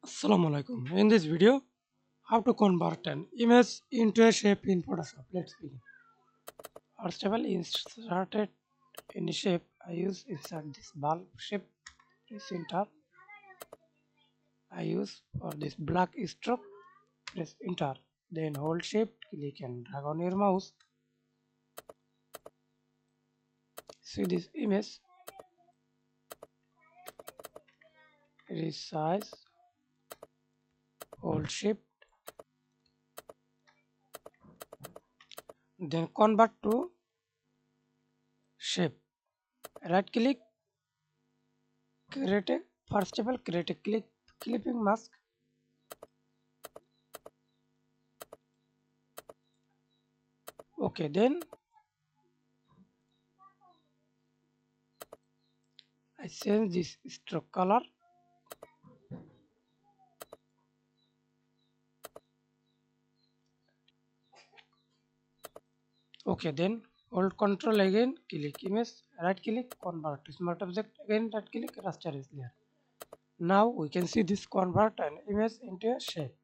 Assalamualaikum. In this video, how to convert an image into a shape in Photoshop. Let's begin. First of all, inserted any shape. I use insert this bulb shape. Press enter. I use for this black stroke. Press enter. Then hold shape. Click and drag on your mouse. See this image. Resize. Hold shape. Then convert to shape. Right click. Create a first of all create a clipping mask. Okay, then I change this stroke color. Okay, then hold control again, click image, right click, convert to smart object, again right click, raster is there. Now we can see this convert an image into a shape.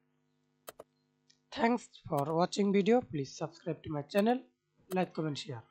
Thanks for watching video. Please subscribe to my channel, like, comment, share.